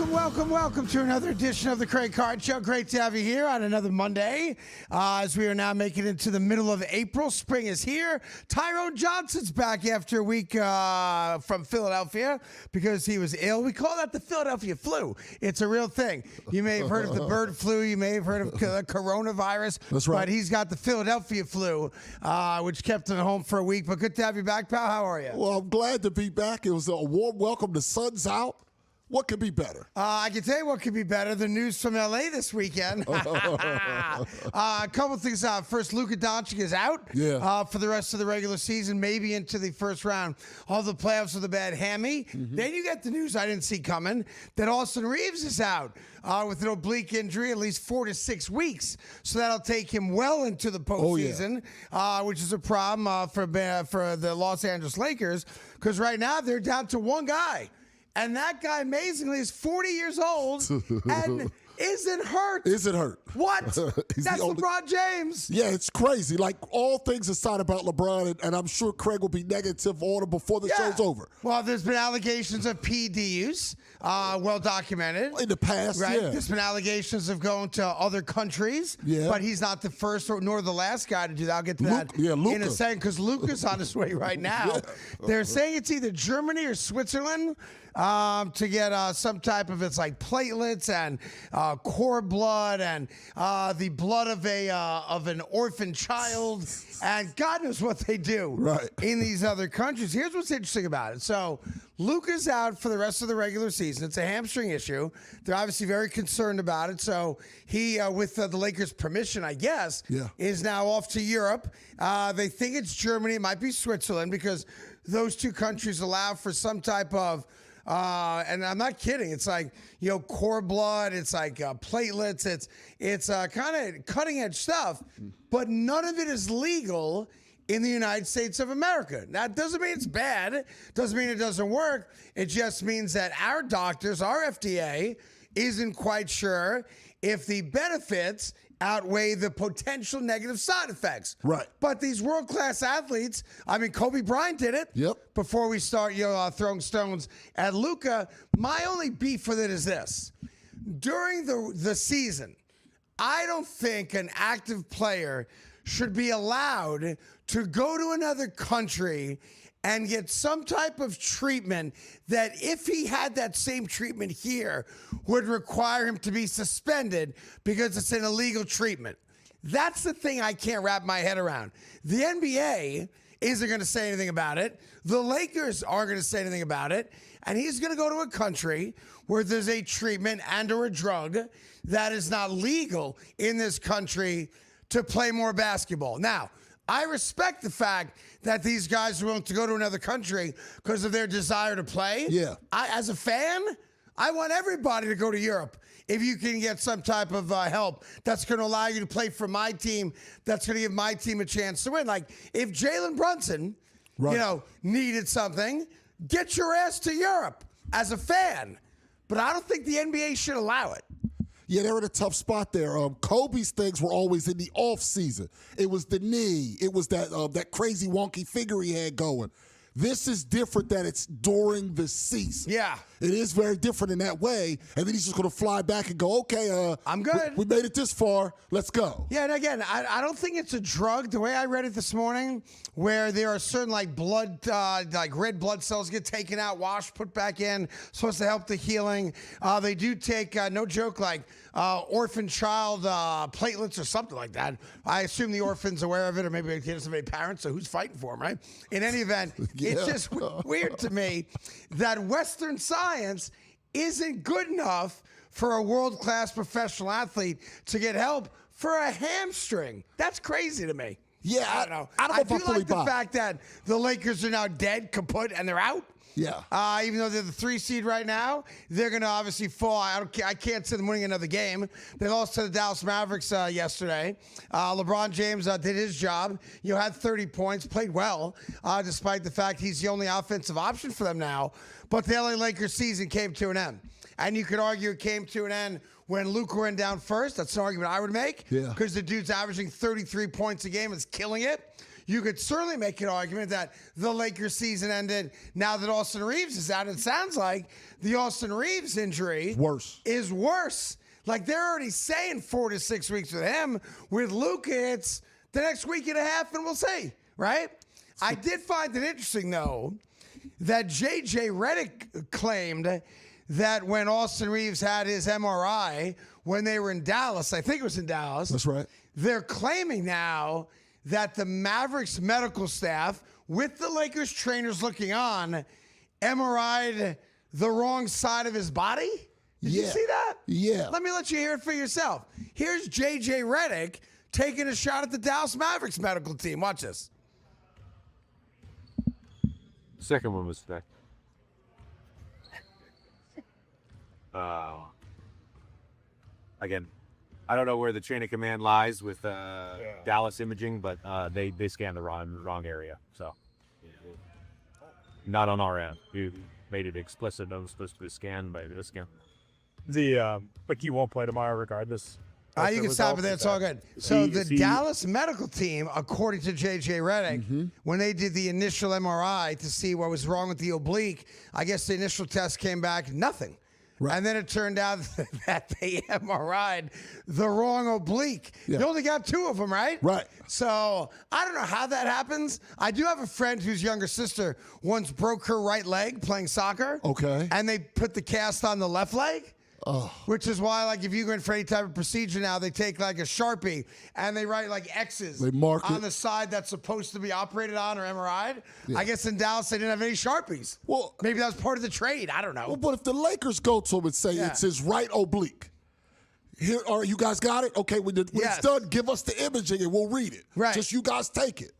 Welcome to another edition of the Craig Carton Show. Great to have you here on another Monday. As we are now making it into the middle of April, spring is here. Tyrone Johnson's back after a week from Philadelphia because he was ill. We call that the Philadelphia flu. It's a real thing. You may have heard of the bird flu. You may have heard of the coronavirus. That's right. But he's got the Philadelphia flu, which kept him home for a week. But good to have you back, pal. How are you? Well, I'm glad to be back. It was a warm welcome. The sun's out. What could be better? I can tell you what could be better. The news from L.A. this weekend. A couple things. First, Luka Doncic is out for the rest of the regular season, maybe into the first round of the playoffs with a bad hammy. Then you get the news I didn't see coming that Austin Reeves is out with an oblique injury, at least 4 to 6 weeks. So that'll take him well into the postseason, which is a problem for the Los Angeles Lakers because right now they're down to one guy. And that guy, amazingly, is 40 years old and isn't hurt. Isn't hurt. What? That's LeBron James. Yeah, it's crazy. Like, all things aside about LeBron, and I'm sure Craig will be negative on him before the show's over. Well, there's been allegations of PED use, well documented. In the past, right? There's been allegations of going to other countries, but he's not the first nor the last guy to do that. I'll get to that in a second because Luka's on his way right now. They're saying it's either Germany or Switzerland to get some type of, it's like platelets and cord blood and the blood of an orphan child, and God knows what they do in these other countries. Here's what's interesting about it. So Luka's out for the rest of the regular season. It's a hamstring issue. They're obviously very concerned about it. So he, with the Lakers' permission, I guess, is now off to Europe. They think it's Germany. It might be Switzerland because those two countries allow for some type of and I'm not kidding. It's like, cord blood. It's like platelets. It's kind of cutting edge stuff, but none of it is legal in the United States of America. That doesn't mean it's bad. Doesn't mean it doesn't work. It just means that our doctors, our FDA, isn't quite sure if the benefits outweigh the potential negative side effects. Right. But these world-class athletes, I mean, Kobe Bryant did it. Before we start throwing stones at Luka, my only beef with it is this. During the season, I don't think an active player should be allowed to go to another country and get some type of treatment that, if he had that same treatment here, would require him to be suspended because it's an illegal treatment. That's the thing I can't wrap my head around. The NBA isn't going to say anything about it. The Lakers aren't going to say anything about it. And he's going to go to a country where there's a treatment and or a drug that is not legal in this country to play more basketball. Now, I respect the fact that these guys are willing to go to another country because of their desire to play. As a fan, I want everybody to go to Europe if you can get some type of help that's going to allow you to play for my team, that's going to give my team a chance to win. Like, if Jalen Brunson, needed something, get your ass to Europe as a fan. But I don't think the NBA should allow it. Yeah, they're in a tough spot there. Kobe's things were always in the off season. It was the knee. It was that crazy wonky figure he had going. This is different that it's during the season. Yeah. It is very different in that way. And then he's just going to fly back and go, okay, I'm good. We made it this far. Let's go. Yeah, and again, I don't think it's a drug. The way I read it this morning, where there are certain blood, like red blood cells get taken out, washed, put back in, supposed to help the healing. They do take, no joke, orphan child platelets or something like that. I assume the orphan's aware of it, or maybe he doesn't have any parents, so who's fighting for him, right? In any event, it's just weird to me that Western science isn't good enough for a world-class professional athlete to get help for a hamstring. That's crazy to me. Yeah, I don't know. I do like the fact that the Lakers are now dead, kaput, and they're out. Yeah. Even though they're the 3 seed right now, they're going to obviously fall. I can't see them winning another game. They lost to the Dallas Mavericks yesterday. LeBron James did his job. Had 30 points, played well, despite the fact he's the only offensive option for them now. But the LA Lakers season came to an end. And you could argue it came to an end when Luka went down first. That's an argument I would make. Yeah. Because the dude's averaging 33 points a game, is killing it. You could certainly make an argument that the Lakers season ended now that Austin Reeves is out. It sounds like the Austin Reeves injury is worse. Like they're already saying 4 to 6 weeks with him. With Luka, it's the next week and a half, and we'll see, right? I did find it interesting, though, that J.J. Redick claimed that when Austin Reeves had his MRI when they were in Dallas, I think it was in Dallas. That's right. They're claiming now that the Mavericks medical staff, with the Lakers trainers looking on, MRI'd the wrong side of his body. Did you see that? Yeah. Let me let you hear it for yourself. Here's J.J. Redick taking a shot at the Dallas Mavericks medical team. Watch this. Second one was today. Again, I don't know where the chain of command lies with Dallas Imaging, but they scanned the wrong area. So not on our end. You made it explicit. I was supposed to be scanned by this scan. But you won't play tomorrow regardless. You can stop it there. It's all good. So the Dallas medical team, according to J.J. Redick, when they did the initial MRI to see what was wrong with the oblique, I guess the initial test came back nothing. Right. And then it turned out that they MRI'd the wrong oblique. Yeah. They only got 2 of them, right? Right. So I don't know how that happens. I do have a friend whose younger sister once broke her right leg playing soccer. Okay. And they put the cast on the left leg. Oh. Which is why, like, if you go in for any type of procedure now, they take like a Sharpie and they write like X's They mark on it. the side that's supposed to be operated on or MRI'd. Yeah. I guess in Dallas they didn't have any Sharpies. Well, maybe that was part of the trade. I don't know. Well, but if the Lakers go to him and say it's his right oblique, here, all right, you guys got it? Okay, when it's done, give us the imaging and we'll read it. Right. Just you guys take it.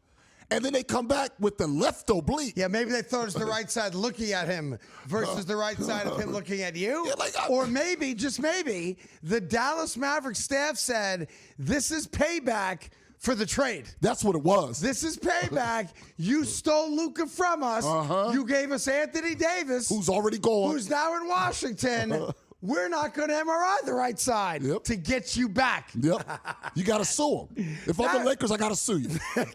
And then they come back with the left oblique. Yeah, maybe they thought it was the right side looking at him versus the right side of him looking at you. Yeah, like, or maybe, just maybe, the Dallas Mavericks staff said, this is payback for the trade. That's what it was. This is payback. You stole Luka from us. You gave us Anthony Davis. Who's already gone. Who's now in Washington. We're not going to MRI the right side to get you back. Yep. You got to sue him. If I'm the Lakers, I got to sue you.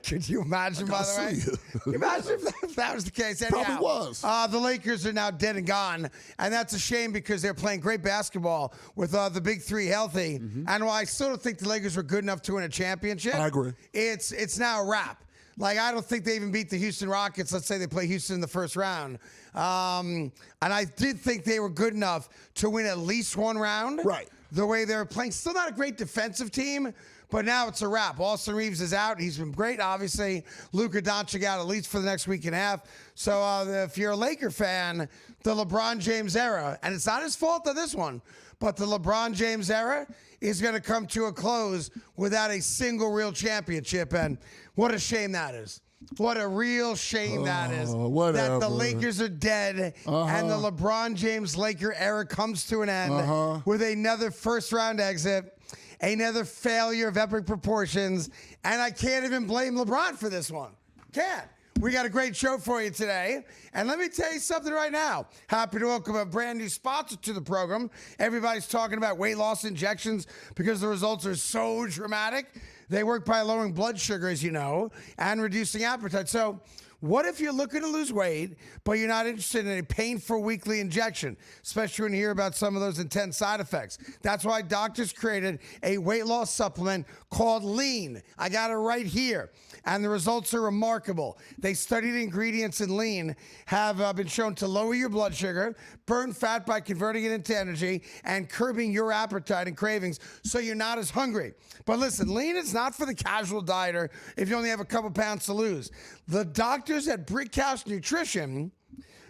Could you imagine, by the way? Can you imagine if that was the case? Anyhow, Probably was. The Lakers are now dead and gone, and that's a shame because they're playing great basketball with the big 3 healthy. And while I still don't think the Lakers were good enough to win a championship, I agree. It's now a wrap. Like, I don't think they even beat the Houston Rockets. Let's say they play Houston in the first round. And I did think they were good enough to win at least 1 round. Right. The way they were playing. Still not a great defensive team, but now it's a wrap. Austin Reeves is out. He's been great, obviously. Luka Doncic out at least for the next week and a half. So if you're a Laker fan, the LeBron James era, and it's not his fault on this one, but the LeBron James era is going to come to a close without a single real championship. And what a shame that is. What a real shame that is. Whatever. That the Lakers are dead and the LeBron James Laker era comes to an end with another first-round exit, another failure of epic proportions, and I can't even blame LeBron for this one. Can't. We got a great show for you today. And let me tell you something right now. Happy to welcome a brand new sponsor to the program. Everybody's talking about weight loss injections because the results are so dramatic. They work by lowering blood sugar, as you know, and reducing appetite. So what if you're looking to lose weight, but you're not interested in a painful weekly injection, especially when you hear about some of those intense side effects? That's why doctors created a weight loss supplement called Lean. I got it right here. And the results are remarkable. They studied ingredients in Lean have been shown to lower your blood sugar, burn fat by converting it into energy, and curbing your appetite and cravings so you're not as hungry. But listen, Lean is not for the casual dieter if you only have a couple pounds to lose. The doctors at Brickhouse Nutrition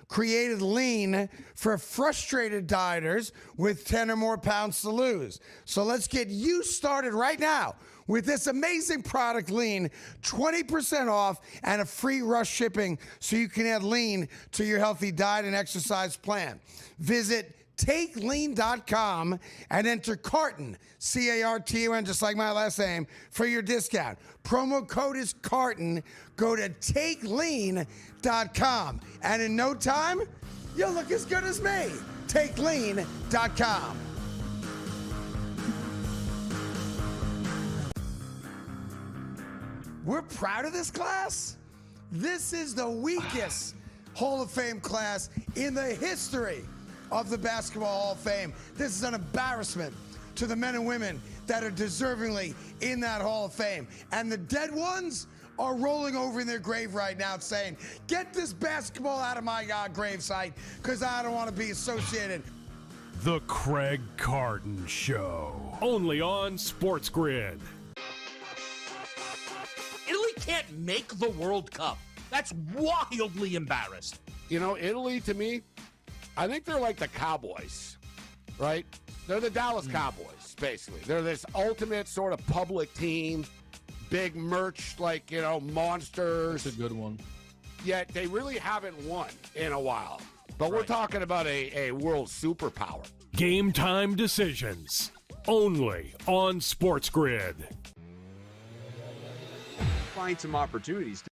created Lean for frustrated dieters with 10 or more pounds to lose. So let's get you started right now with this amazing product, Lean, 20% off and a free rush shipping so you can add Lean to your healthy diet and exercise plan. Visit TakeLean.com and enter Carton, C-A-R-T-O-N, just like my last name, for your discount. Promo code is Carton. Go to TakeLean.com. And in no time, you'll look as good as me. TakeLean.com. we're proud of this class. This is the weakest Hall of Fame class in the history of the Basketball Hall of Fame. This is an embarrassment to the men and women that are deservingly in that Hall of Fame. And the dead ones are rolling over in their grave right now saying, get this basketball out of my gravesite because I don't want to be associated. The Craig Carton Show, only on SportsGrid. Italy can't make the World Cup. That's wildly embarrassed. You know, Italy, to me, I think they're like the Cowboys, right? They're the Dallas Cowboys, basically. They're this ultimate sort of public team, big merch, like, you know, monsters. That's a good one. Yet they really haven't won in a while. But we're talking about a world superpower. Game time decisions, only on SportsGrid. Find some opportunities to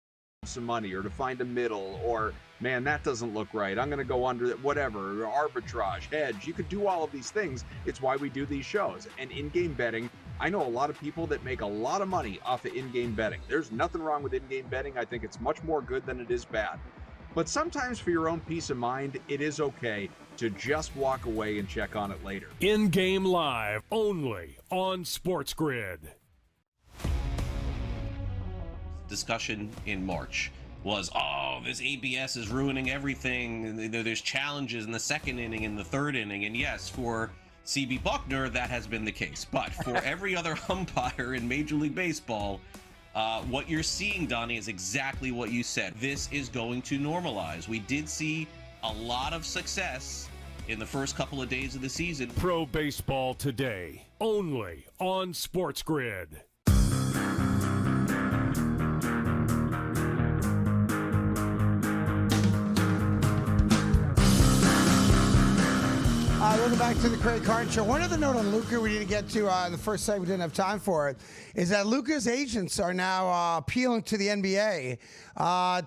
some money or to find a middle, or man, that doesn't look right, I'm going to go under whatever, arbitrage, hedge. You could do all of these things. It's why we do these shows. And in-game betting, I know a lot of people that make a lot of money off of in-game betting. There's nothing wrong with in-game betting. I think it's much more good than it is bad. But sometimes for your own peace of mind, it is okay to just walk away and check on it later. In-game live, only on SportsGrid. Discussion in March was, oh, this ABS is ruining everything. There's challenges in the second inning and the third inning. And yes, for CB Buckner, that has been the case. But for every other umpire in Major League Baseball, what you're seeing, Donnie, is exactly what you said. This is going to normalize. We did see a lot of success in the first couple of days of the season. Pro Baseball Today, only on SportsGrid. Welcome back to the Craig Carton Show. One other note on Luka we didn't get to in the first segment, we didn't have time for it, is that Luka's agents are now appealing to the NBA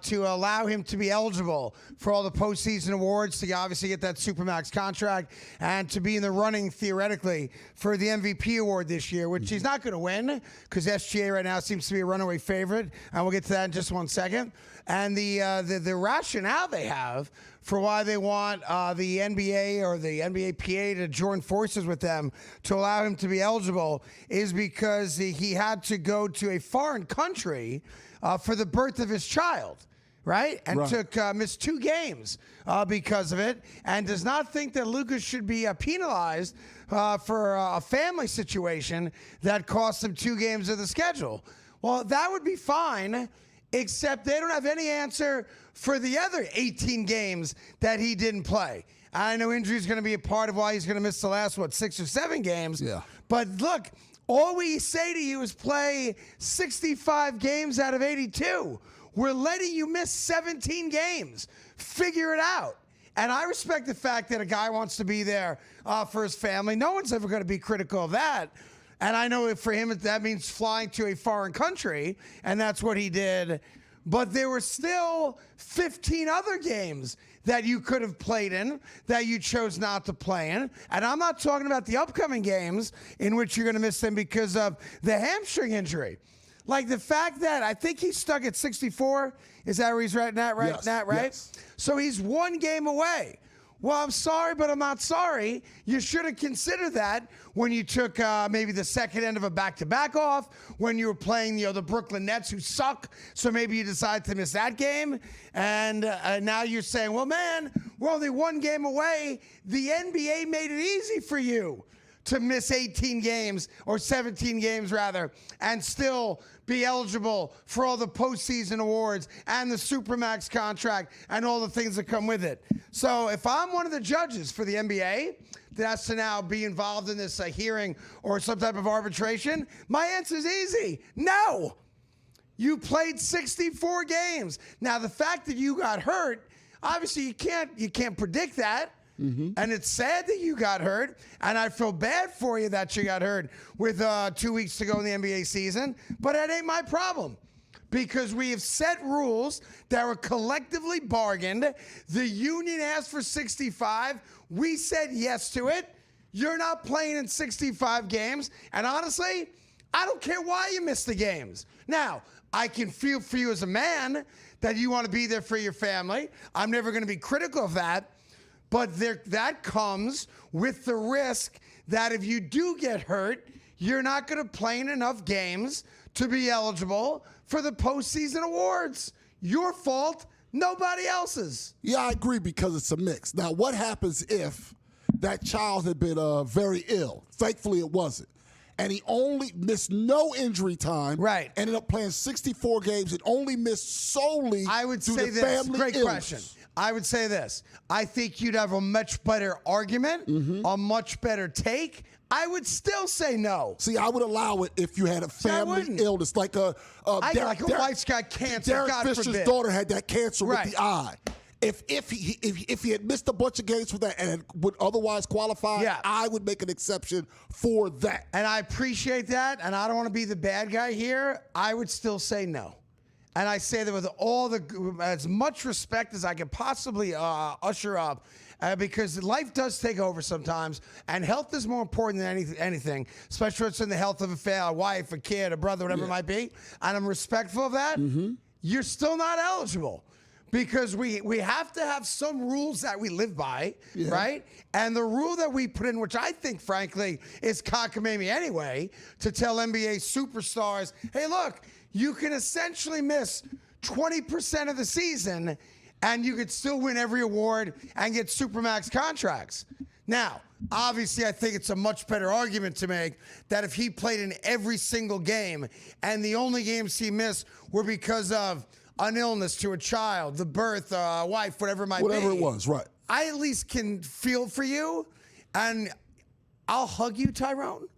to allow him to be eligible for all the postseason awards, to obviously get that Supermax contract, and to be in the running, theoretically, for the MVP award this year, which he's not going to win because SGA right now seems to be a runaway favorite, and we'll get to that in just 1 second. And the rationale they have for why they want the NBA or the NBA PA to join forces with them to allow him to be eligible is because he had to go to a foreign country for the birth of his child, right? And missed 2 games because of it, and does not think that Luka should be penalized for a family situation that cost him 2 games of the schedule. Well, that would be fine, except they don't have any answer for the other 18 games that he didn't play. I know injury is going to be a part of why he's going to miss the last, 6 or 7 games. Yeah. But look, all we say to you is play 65 games out of 82. We're letting you miss 17 games. Figure it out. And I respect the fact that a guy wants to be there for his family. No one's ever going to be critical of that. And I know for him that means flying to a foreign country, and that's what he did. But there were still 15 other games that you could have played in that you chose not to play in. And I'm not talking about the upcoming games in which you're going to miss them because of the hamstring injury. Like the fact that I think he's stuck at 64. Is that where he's right now? Right, Yes, Nat, right? yes. So he's 1 game away. Well, I'm sorry, but I'm not sorry. You should have considered that when you took maybe the second end of a back-to-back off, when you were playing the Brooklyn Nets, who suck. So maybe you decided to miss that game. And now you're saying, well, man, we're only 1 game away. The NBA made it easy for you to miss 18 games, or 17 games rather, and still be eligible for all the postseason awards and the Supermax contract and all the things that come with it. So if I'm one of the judges for the NBA that has to now be involved in this hearing or some type of arbitration, my answer is easy. No. You played 64 games. Now, the fact that you got hurt, obviously you can't predict that. Mm-hmm. And it's sad that you got hurt, and I feel bad for you that you got hurt with 2 weeks to go in the NBA season, but that ain't my problem because we have set rules that were collectively bargained. The union asked for 65. We said yes to it. You're not playing in 65 games, and honestly, I don't care why you miss the games. Now, I can feel for you as a man that you want to be there for your family. I'm never going to be critical of that. But that comes with the risk that if you do get hurt, you're not going to play in enough games to be eligible for the postseason awards. Your fault, nobody else's. Yeah, I agree because it's a mix. Now, what happens if that child had been very ill? Thankfully, it wasn't. And he only missed no injury time. Right. Ended up playing 64 games and only missed solely I would due say to this. family Great illness. question. I would say this. I think you'd have a much better argument, a much better take. I would still say no. See, I would allow it if you had a family illness, like a wife's got cancer. Derek God Fisher's forbid. daughter had that cancer Right. with the eye. If he had missed a bunch of games for that and would otherwise qualify, Yeah. I would make an exception for that. And I appreciate that, and I don't want to be the bad guy here. I would still say no. And I say that with as much respect as I can possibly usher up, because life does take over sometimes, and health is more important than anything, especially when it's in the health of a wife, a kid, a brother, whatever it might be. And I'm respectful of that. You're still not eligible. Because we have to have some rules that we live by, right? And the rule that we put in, which I think, frankly, is cockamamie anyway, to tell NBA superstars, hey, look, you can essentially miss 20% of the season and you could still win every award and get Supermax contracts. Now, obviously, I think it's a much better argument to make that if he played in every single game and the only games he missed were because of an illness to a child, the birth, a wife, whatever it might be. Whatever it was, right. I at least can feel for you, and I'll hug you, Tyrone,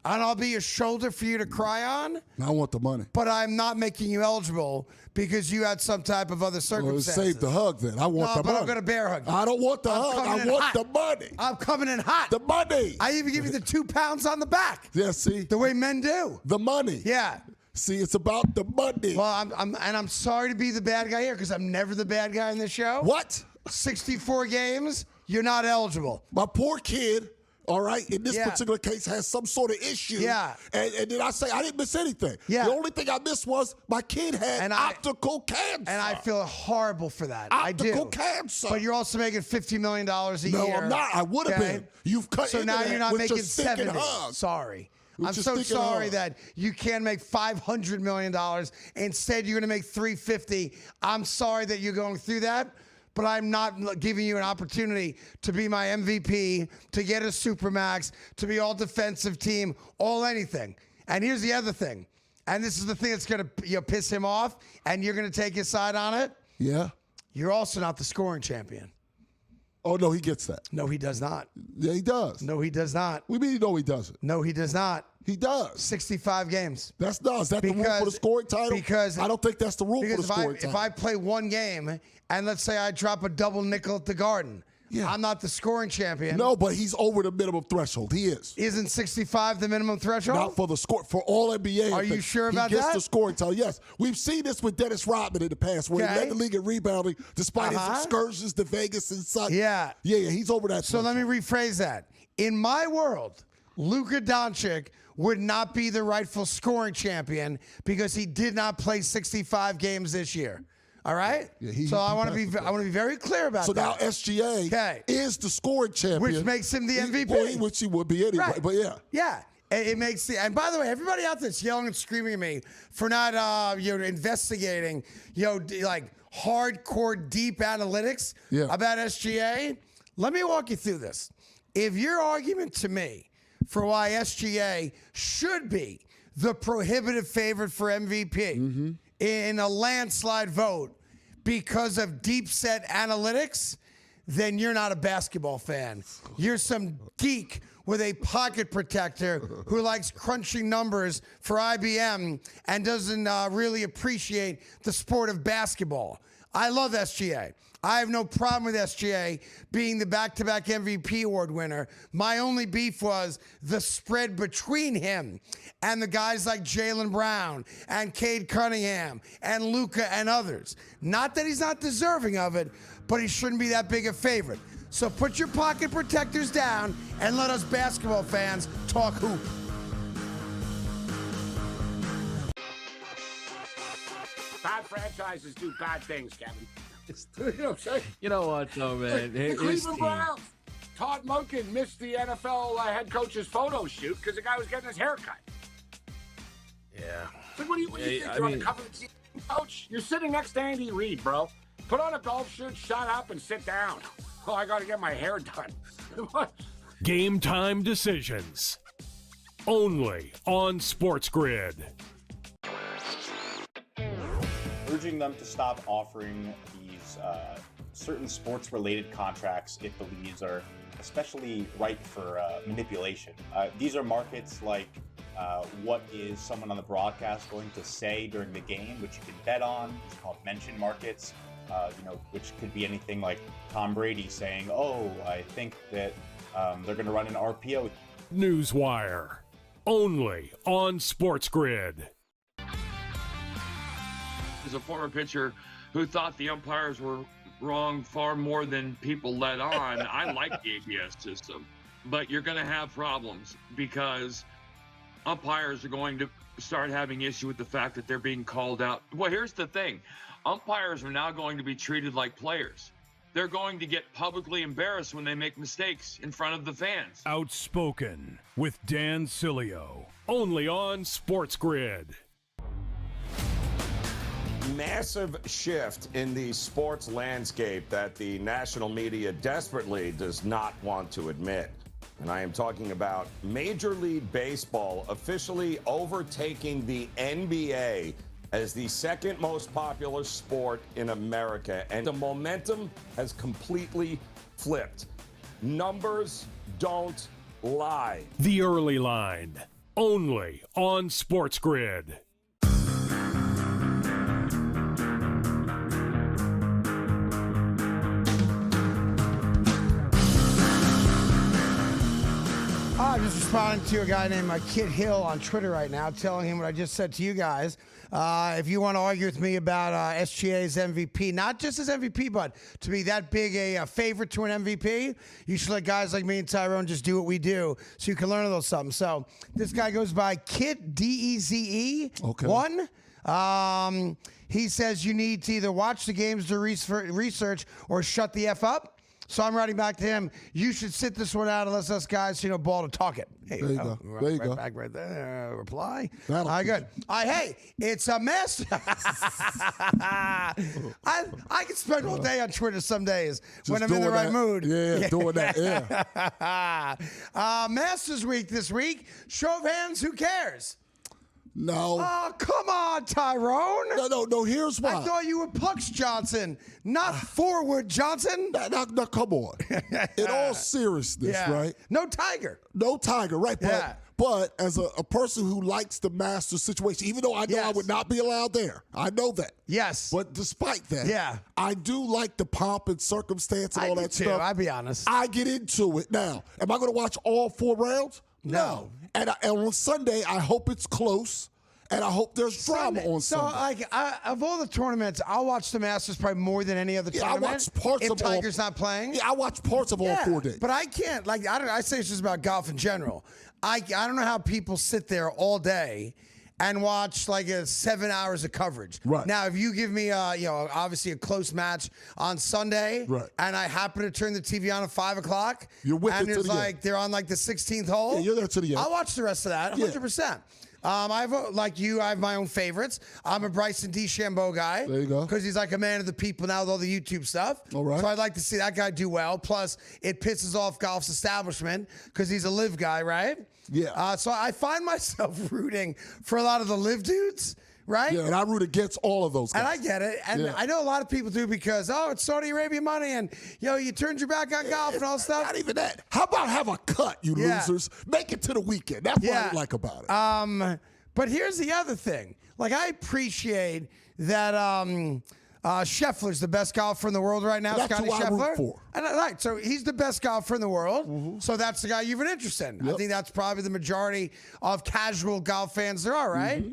and I'll be a shoulder for you to cry on. I want the money. But I'm not making you eligible because you had some type of other circumstances. Well, save the hug then. I want the money. I'm going to bear hug you. I don't want the hug. I want the money. I'm coming in hot. The money. I even give you the 2 pounds on the back. Yeah, see? The way men do. The money. Yeah. See, it's about the money. Well, I'm sorry to be the bad guy here because I'm never the bad guy in this show. What? 64 games, you're not eligible. My poor kid, all right, in this particular case has some sort of issue. Yeah. And then I say I didn't miss anything. Yeah. The only thing I missed was my kid had optical cancer. And I feel horrible for that. Optical I do. cancer. But you're also making $50 million a year. No, I'm not. I would have been. You've cut So into now that you're not with making your stinking 70. hug. Sorry. With I'm your so stinking sorry hug. that you can't make $500 million. Instead, you're going to make $350. I'm sorry that you're going through that, but I'm not giving you an opportunity to be my MVP, to get a Supermax, to be all defensive team, all anything. And here's the other thing, and this is the thing that's going to piss him off, and you're going to take his side on it. Yeah. You're also not the scoring champion. Oh, no, he gets that. No, he does not. Yeah, he does. No, he does not. We mean no, he doesn't. No, he does not. He does. 65 games. Is that the rule for the scoring title? Because I don't think that's the rule for the scoring title. If I play one game and let's say I drop a double nickel at the Garden, I'm not the scoring champion. No, but he's over the minimum threshold. He is. Isn't 65 the minimum threshold? Not for the score, for all NBA. Are you sure about that? He gets that? the scoring title. Yes, we've seen this with Dennis Rodman in the past, where he led the league in rebounding despite his excursions to Vegas and such. Yeah, he's over that. So let me rephrase that. In my world, Luka Doncic would not be the rightful scoring champion because he did not play 65 games this year. All right. So I want to be very clear about that. So now SGA is the scoring champion, which makes him the MVP. Which he would be anyway. Right. But yeah. It makes the, and by the way, everybody out there's yelling and screaming at me for not investigating like hardcore deep analytics about SGA. Let me walk you through this. If your argument to me for why SGA should be the prohibitive favorite for MVP in a landslide vote because of deep set analytics, then you're not a basketball fan. You're some geek with a pocket protector who likes crunching numbers for IBM and doesn't really appreciate the sport of basketball. I love SGA. I have no problem with SGA being the back-to-back MVP award winner. My only beef was the spread between him and the guys like Jaylen Brown and Cade Cunningham and Luka and others. Not that he's not deserving of it, but he shouldn't be that big a favorite. So put your pocket protectors down and let us basketball fans talk hoop. Bad franchises do bad things, Kevin. You know what I'm saying? You know what, though, man? The Cleveland Browns. Todd Monken missed the NFL head coach's photo shoot because the guy was getting his hair cut. Yeah. So what do you think? You're on the cover of the team, coach? You're sitting next to Andy Reid, bro. Put on a golf shirt, shut up, and sit down. Oh, I got to get my hair done. Game time decisions. Only on SportsGrid. Urging them to stop offering these certain sports-related contracts if the leagues are especially ripe for manipulation. These are markets like what is someone on the broadcast going to say during the game, which you can bet on. It's called mention markets, which could be anything like Tom Brady saying, "Oh, I think that they're going to run an RPO." Newswire. Only on SportsGrid. As a former pitcher who thought the umpires were wrong far more than people let on, I like the ABS system. But you're going to have problems because umpires are going to start having issue with the fact that they're being called out. Well, here's the thing. Umpires are now going to be treated like players. They're going to get publicly embarrassed when they make mistakes in front of the fans. Outspoken with Dan Cilio. Only on SportsGrid. Massive shift in the sports landscape that the national media desperately does not want to admit. And I am talking about Major League Baseball officially overtaking the NBA as the second most popular sport in America. And the momentum has completely flipped. Numbers don't lie. The Early Line. Only on SportsGrid. I'm just responding to a guy named Kit Hill on Twitter right now, telling him what I just said to you guys. If you want to argue with me about SGA's MVP, not just as MVP, but to be that big a favorite to an MVP, you should let guys like me and Tyrone just do what we do so you can learn a little something. So this guy goes by Kit, D-E-Z-E, Okay. 1. He says you need to either watch the games to research or shut the F up. So I'm writing back to him, you should sit this one out and let us guys, ball to talk it. Hey, there you go. There you go. Back right there. Reply. That'll All right, good. Hey, it's a mess. I can spend all day on Twitter some days when I'm in the right mood. Yeah, doing that, yeah. Masters Week this week. Show of hands, who cares? No. Oh, come on, Tyrone. No, here's why. I thought you were Pucks Johnson, not Forward Johnson. Now, come on. In all seriousness, right? No Tiger. No Tiger, right? Yeah. But as a person who likes the Masters situation, even though I know I would not be allowed there, I know that. Yes. But despite that, I do like the pomp and circumstance and all that stuff. I'll be honest. I get into it. Now, am I going to watch all 4 rounds? No. And on Sunday, I hope it's close, and I hope there's drama on Sunday. So, of all the tournaments, I'll watch the Masters probably more than any other tournament. I watch parts if of Tiger's not playing. Yeah, I watch parts of all 4 days. But I can't. I say it's just about golf in general. I don't know how people sit there all day and watch 7 hours of coverage. Right. Now, if you give me, obviously a close match on Sunday, and I happen to turn the TV on at 5 o'clock, you're with and it to it's the end. they're on the 16th hole. Yeah, you're there to the end. I'll watch the rest of that, 100%. I have my own favorites. I'm a Bryson DeChambeau guy. There you go. Because he's like a man of the people now with all the YouTube stuff. All right. So I'd like to see that guy do well. Plus, it pisses off golf's establishment because he's a live guy, right? Yeah. So I find myself rooting for a lot of the live dudes, right? Yeah, and I root against all of those guys. And I get it. And I know a lot of people do because, it's Saudi Arabia money and, you turned your back on golf and all stuff. Not even that. How about have a cut, you losers? Make it to the weekend. That's what I like about it. But here's the other thing. I appreciate that Scheffler's the best golfer in the world right now, That's Scotty who I Scheffler. root for. Right, so he's the best golfer in the world. So that's the guy you have an interest in. I think that's probably the majority of casual golf fans there are, right?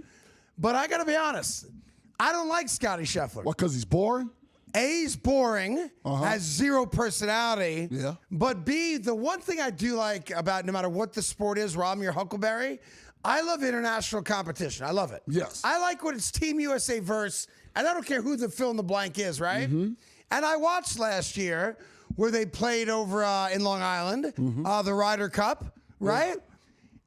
But I got to be honest. I don't like Scotty Scheffler. What, because he's boring? A, he's boring, has zero personality. Yeah. But B, the one thing I do like about no matter what the sport is, Rob, your Huckleberry, I love international competition. I love it. Yes. I like when it's Team USA versus, and I don't care who the fill in the blank is, right? Mm-hmm. And I watched last year where they played over in Long Island, Mm-hmm. the Ryder Cup, right?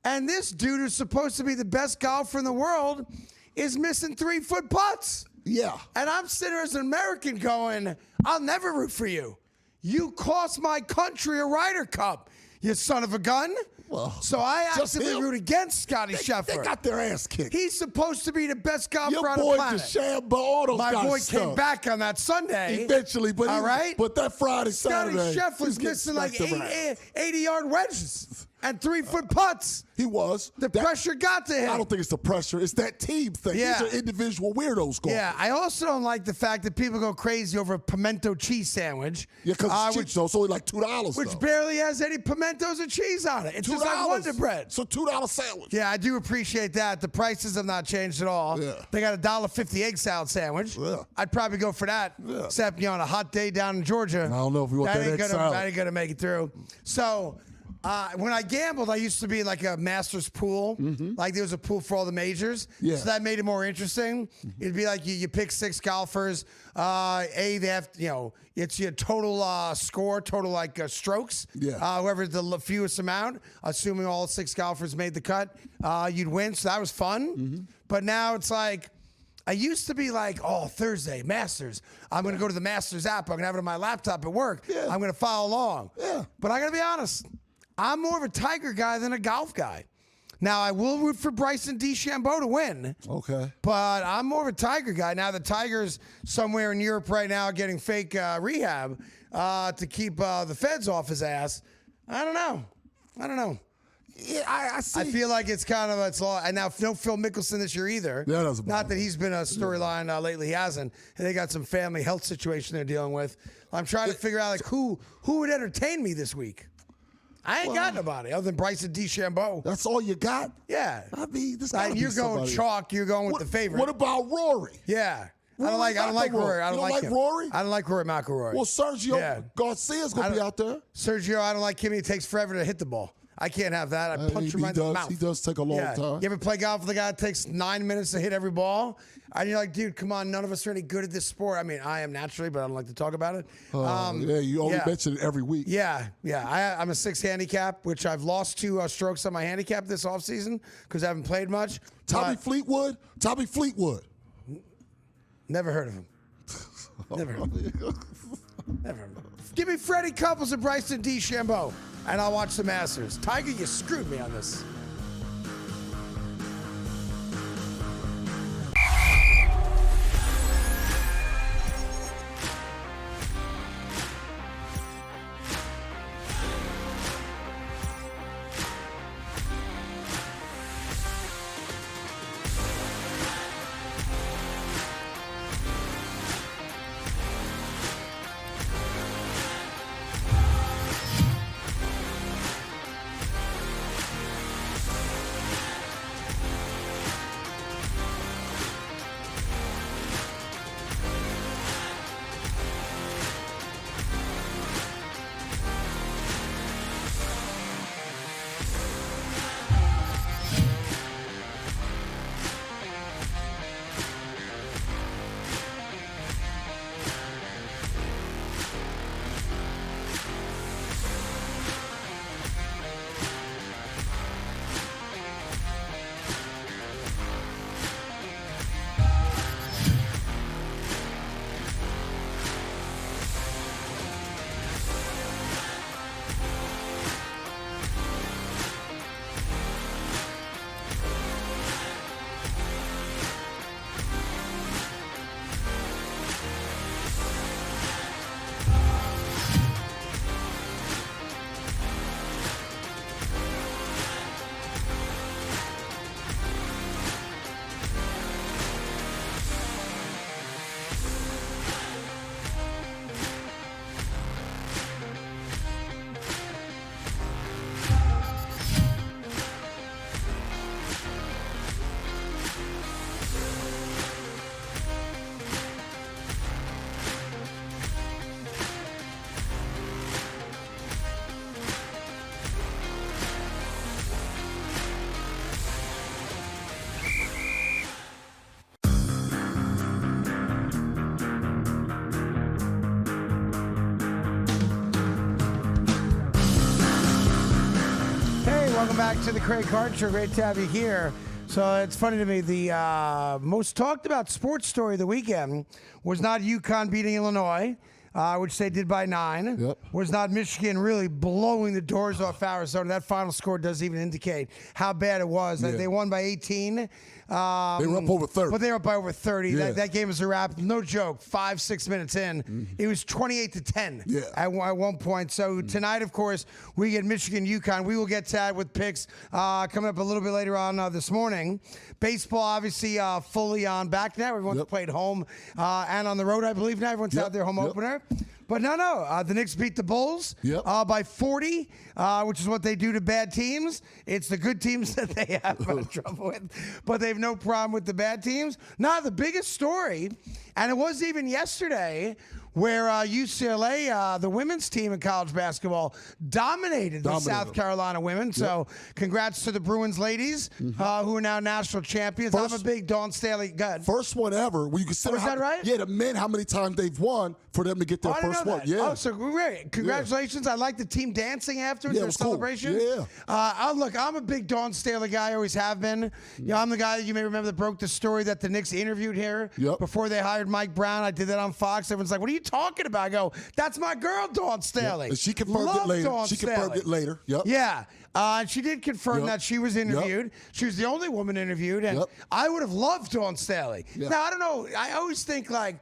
And this dude who's supposed to be the best golfer in the world is missing 3-foot putts. Yeah. And I'm sitting there as an American going, I'll never root for you. You cost my country a Ryder Cup, you son of a gun. Well, so I just actively him? root against Scotty They Scheffler. got their ass kicked. He's supposed to be the best golfer Your on the boy planet. DeChambeau, all those My guys boy suck. came back on that Sunday. Eventually, but all right. But that Friday, Scotty Saturday, Scheffler's he's getting missing like smacked around. 80-yard wedges and 3-foot putts. He was. The pressure got to him. I don't think it's the pressure. It's that team thing. Yeah. These are individual weirdos going. Yeah, I also don't like the fact that people go crazy over a pimento cheese sandwich. Yeah, because which it's only like $2. Which though. barely has any pimentos or cheese on it. It's just like Wonder Bread. So $2 sandwich. Yeah, I do appreciate that. The prices have not changed at all. Yeah. They got a $1.50 egg salad sandwich. Yeah. I'd probably go for that. Yeah. Except, on a hot day down in Georgia. I don't know if we want that egg salad. That ain't gonna make it through. So when I gambled, I used to be in like a master's pool. Like there was a pool for all the majors. Yeah. So that made it more interesting. It'd be like you pick 6 golfers. They have, it's your total score, total like strokes. Yeah. Whoever the fewest amount, assuming all 6 golfers made the cut, you'd win. So that was fun. But now it's like, I used to be like, Thursday, Masters. I'm going to go to the Masters app. I'm going to have it on my laptop at work. Yeah. I'm going to follow along. Yeah. But I got to be honest. I'm more of a Tiger guy than a golf guy. Now, I will root for Bryson DeChambeau to win. Okay. But I'm more of a Tiger guy. Now, the Tiger's somewhere in Europe right now getting fake rehab to keep the feds off his ass. I don't know. Yeah, I see. I feel like it's kind of it's law. And now no Phil Mickelson this year either. That doesn't Not bother that he's been a storyline lately. He hasn't. And they got some family health situation they're dealing with. I'm trying to figure out like who would entertain me this week. I ain't got nobody other than Bryson DeChambeau. That's all you got? Yeah. I mean, this Like, you're going chalk. You're going with the favorite. What about Rory? Yeah. I don't Rory like McIlroy. Rory. I You don't like him. Rory? I don't like Rory McIlroy. Well, Sergio Garcia's going to be out there. Sergio, I don't like him. He takes forever to hit the ball. I can't have that. I punch him right in the mouth. He does take a long time. You ever play golf with a guy that takes 9 minutes to hit every ball? And you're like, dude, come on. None of us are any good at this sport. I mean, I am naturally, but I don't like to talk about it. Yeah, you only mention it every week. Yeah. I'm a 6 handicap, which I've lost 2 strokes on my handicap this offseason because I haven't played much. Tommy Fleetwood? Never heard of him. Never heard of him. Never heard of him. Give me Freddie Couples and Bryson DeChambeau, and I'll watch the Masters. Tiger, you screwed me on this. back to the Craig Carton Show. Great to have you here. So it's funny to me, the most talked about sports story of the weekend was not UConn beating Illinois, which they did by 9. Yep. Was not Michigan really blowing the doors off Arizona. That final score doesn't even indicate how bad it was. Yeah. They won by 18. They were up over 30. But they were up by over 30. Yeah. That game was a wrap. No joke. 5-6 minutes in, it was 28-10 Yeah. at one point. So tonight, of course, we get Michigan, UConn. We will get to that with picks coming up a little bit later on this morning. Baseball, obviously, fully on back now. Everyone's played home and on the road, I believe now. Everyone's had their home opener. But no. The Knicks beat the Bulls by 40, which is what they do to bad teams. It's the good teams that they have trouble with, but they have no problem with the bad teams. Now, the biggest story, and it was even yesterday, where UCLA, the women's team in college basketball, dominated the South Carolina women. So congrats to the Bruins ladies, who are now national champions. I'm a big Dawn Staley gut. First one ever. Where you consider is that right? Yeah, the men, how many times they've won for them to get their first one. Yeah. Oh, so great. Congratulations. I like the team dancing afterwards, Yeah, it their was cool. celebration. Yeah. Look, I'm a big Dawn Staley guy. I always have been. I'm the guy that you may remember that broke the story that the Knicks interviewed here before they hired Mike Brown. I did that on Fox. Everyone's like, what are you talking about? I go, that's my girl, Dawn Staley. And she confirmed Love it later. Dawn Confirmed it later. Yep. Yeah. And she did confirm that she was interviewed. She was the only woman interviewed. And I would have loved Dawn Staley. Now, I don't know. I always think, like,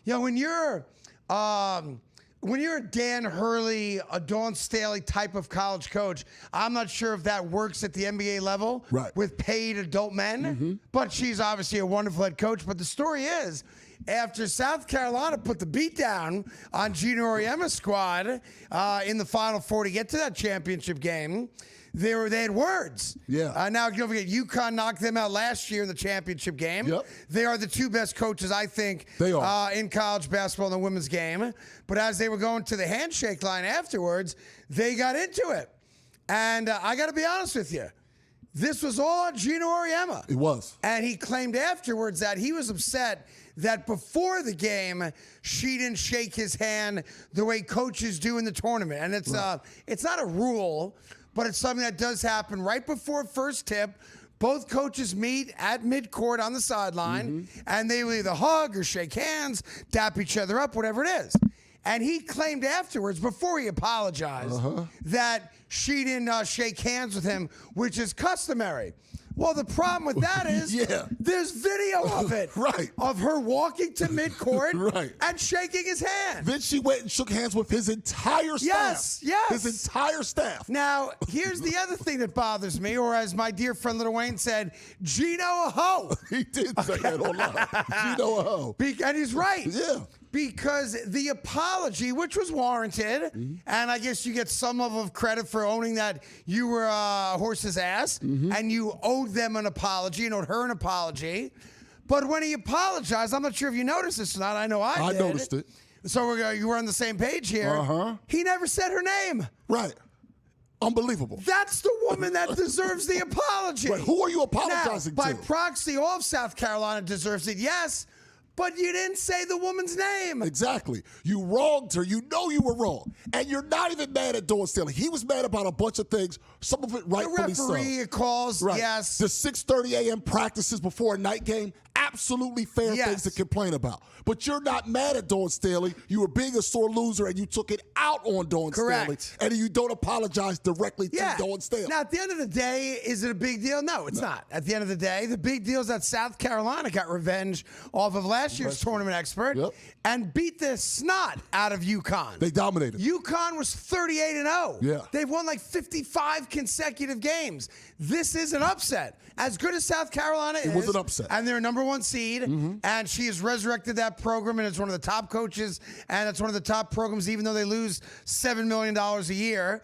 when you're a Dan Hurley, a Dawn Staley type of college coach, I'm not sure if that works at the NBA level with paid adult men. But she's obviously a wonderful head coach. But the story is, after South Carolina put the beat down on Gino Auriemma's squad in the Final Four to get to that championship game, they had words. Yeah. Now, don't forget, UConn knocked them out last year in the championship game. Yep. They are the two best coaches, I think, they are. In college basketball in the women's game. But as they were going to the handshake line afterwards, they got into it. And I got to be honest with you. This was all on Gino Auriemma. It was. And he claimed afterwards that he was upset that before the game, she didn't shake his hand the way coaches do in the tournament. And it's not a rule, but it's something that does happen right before first tip. Both coaches meet at midcourt on the sideline, and they will either hug or shake hands, dap each other up, whatever it is. And he claimed afterwards, before he apologized, that she didn't shake hands with him, which is customary. Well, the problem with that is there's video of it. Of her walking to midcourt and shaking his hand. Then she went and shook hands with his entire staff. Yes. His entire staff. Now, here's the other thing that bothers me, or as my dear friend Little Wayne said, Gino a hoe. He did say that online. Gino a hoe. And he's right. Yeah. Because the apology, which was warranted, and I guess you get some level of credit for owning that you were a horse's ass, and you owed them an apology, and owed her an apology. But when he apologized, I'm not sure if you noticed this or not. I know I did. noticed it. So you were on the same page here. He never said her name. Right. Unbelievable. That's the woman that deserves the apology. But who are you apologizing now, by to? proxy, all of South Carolina deserves it, yes. But you didn't say the woman's name. Exactly. You wronged her. You know you were wrong. And you're not even mad at Dawn Staley. He was mad about a bunch of things, some of it rightfully so. The referee calls, yes. The 6:30 a.m. practices before a night game, absolutely fair things to complain about. But you're not mad at Dawn Staley. You were being a sore loser, and you took it out on Dawn Staley. And you don't apologize directly to Dawn Staley. Now, at the end of the day, is it a big deal? No, it's not. At the end of the day, the big deal is that South Carolina got revenge off of last year's tournament expert and beat the snot out of UConn. They dominated. UConn was 38-0. Yeah. They've won like 55 consecutive games. This is an upset. As good as South Carolina is. It was an upset. And they're a number one seed. And she has resurrected that program, and it's one of the top coaches, and it's one of the top programs, even though they lose $7 million a year,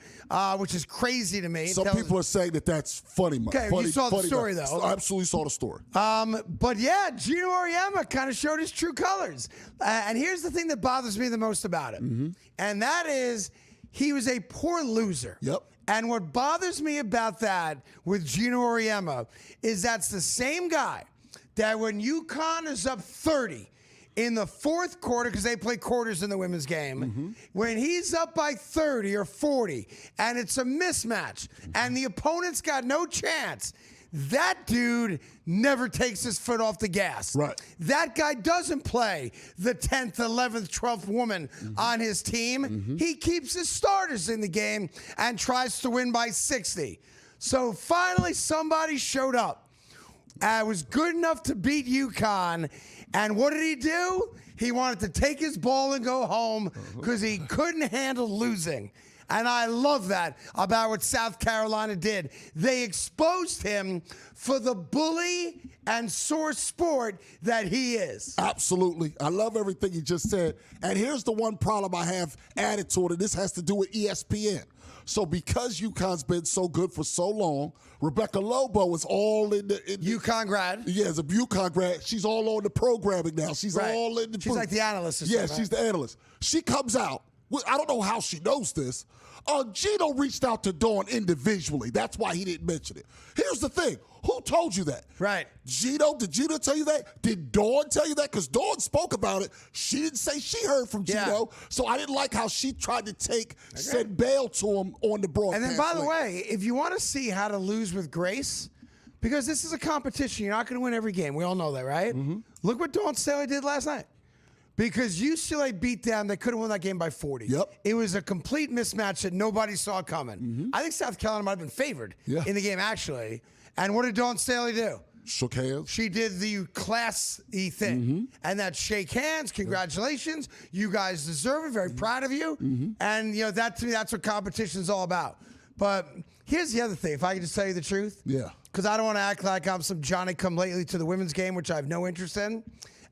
which is crazy to me. Some people are saying that that's funny, Mike. Okay, you saw the story, though. I absolutely saw the story. But yeah, Gino Auriemma kind of showed his true colors. And here's the thing that bothers me the most about it. And that is he was a poor loser. Yep. And what bothers me about that with Gino Auriemma is that's the same guy that when UConn is up 30 in the fourth quarter, because they play quarters in the women's game, when he's up by 30 or 40 and it's a mismatch and the opponent's got no chance, that dude never takes his foot off the gas. Right. That guy doesn't play the 10th, 11th, 12th woman on his team. He keeps his starters in the game and tries to win by 60. So finally somebody showed up. Was good enough to beat UConn. And what did he do? He wanted to take his ball and go home because he couldn't handle losing. And I love that about what South Carolina did. They exposed him for the bully and sore sport that he is. Absolutely. I love everything you just said. And here's the one problem I have added to it, and this has to do with ESPN. So because UConn's been so good for so long, Rebecca Lobo is all in the UConn grad. Yeah, as a UConn grad, she's all on the programming now. She's all in the. She's like the analyst. Yeah, she's the analyst. She comes out. I don't know how she knows this. Gino reached out to Dawn individually. That's why he didn't mention it. Here's the thing. Who told you that? Right. Gino? Did Gino tell you that? Did Dawn tell you that? Because Dawn spoke about it. She didn't say she heard from Gino. So I didn't like how she tried to send bail to him on the broadcast. And then, by the way, if you want to see how to lose with grace, because this is a competition, you're not going to win every game. We all know that, right? Look what Dawn Staley did last night. Because UCLA beat them, they could have won that game by 40. Yep. It was a complete mismatch that nobody saw coming. I think South Carolina might have been favored in the game, actually. And what did Dawn Staley do? Shook hands. She did the classy thing. And that shake hands, congratulations. You guys deserve it. Very proud of you. And, you know, that to me, that's what competition's all about. But here's the other thing, if I can just tell you the truth. Yeah. Because I don't want to act like I'm some Johnny-come-lately to the women's game, which I have no interest in.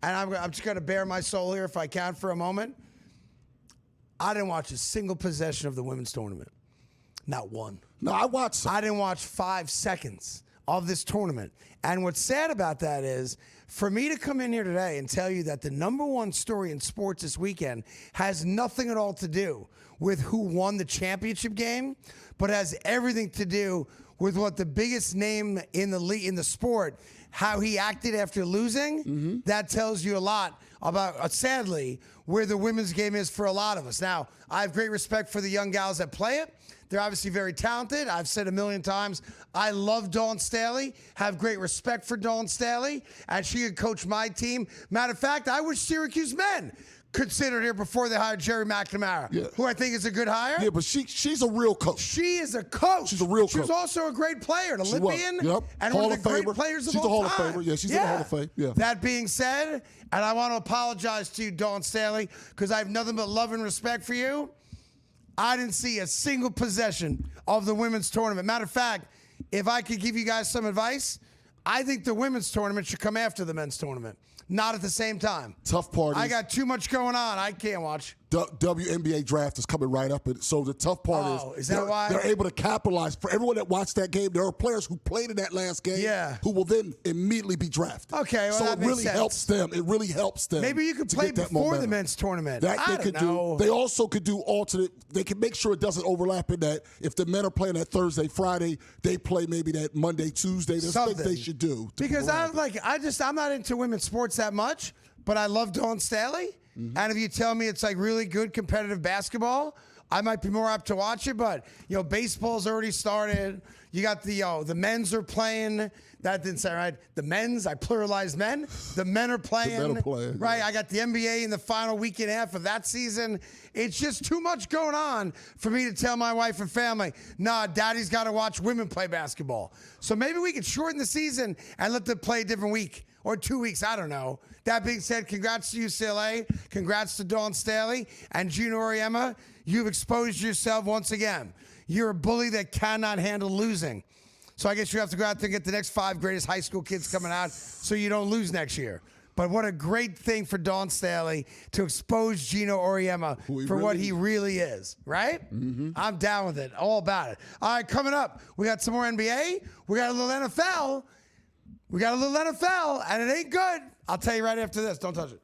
And I'm just going to bare my soul here if I can for a moment. I didn't watch a single possession of the women's tournament. Not one. No, I watched some. I didn't watch 5 seconds of this tournament. And what's sad about that is, for me to come in here today and tell you that the number one story in sports this weekend has nothing at all to do with who won the championship game, but has everything to do with what the biggest name in the league, in the sport, how he acted after losing, that tells you a lot about, sadly, where the women's game is for a lot of us. Now, I have great respect for the young gals that play it. They're obviously very talented. I've said a million times, I love Dawn Staley, have great respect for Dawn Staley, and she could coach my team. Matter of fact, I wish Syracuse men considered here before they hired Jerry McNamara, who I think is a good hire. Yeah, but she's a real coach. She is a coach. She's a real coach. She was also a great player, an Olympian, and Hall one of the great players of she's all a Hall time. of Famer. Yeah, she's in the Hall of Fame. Yeah. That being said, and I want to apologize to you, Dawn Staley, because I have nothing but love and respect for you. I didn't see a single possession of the women's tournament. Matter of fact, if I could give you guys some advice, I think the women's tournament should come after the men's tournament, not at the same time. Tough part. I got too much going on. I can't watch. WNBA draft is coming right up, and so the tough part is that why they're able to capitalize? For everyone that watched that game, there are players who played in that last game, who will then immediately be drafted. Okay, well, so that it really makes sense. helps them. It really helps them. Maybe you could play before the men's tournament. That I they don't could know. do. They also could do alternate. They can make sure it doesn't overlap in that. If the men are playing that Thursday, Friday, they play maybe that Monday, Tuesday. There's things they should do. Because I'm not into women's sports that much, but I love Dawn Staley. And if you tell me it's like really good competitive basketball, I might be more apt to watch it. But you know, baseball's already started. You got the men's are playing. That didn't say right. The men's, I pluralized men. The men are playing. The men are playing. Right. I got the NBA in the final week and a half of that season. It's just too much going on for me to tell my wife and family, nah, daddy's got to watch women play basketball. So maybe we could shorten the season and let them play a different week. Or 2 weeks, I don't know. That being said, congrats to UCLA, congrats to Dawn Staley, and Gino Auriemma. You've exposed yourself once again. You're a bully that cannot handle losing. So I guess you have to go out there and get the next 5 greatest high school kids coming out so you don't lose next year. But what a great thing for Dawn Staley to expose Gino Auriemma for what he really is, right? I'm down with it, all about it. All right, coming up, we got some more NBA. We got a little NFL. And it ain't good. I'll tell you right after this. Don't touch it.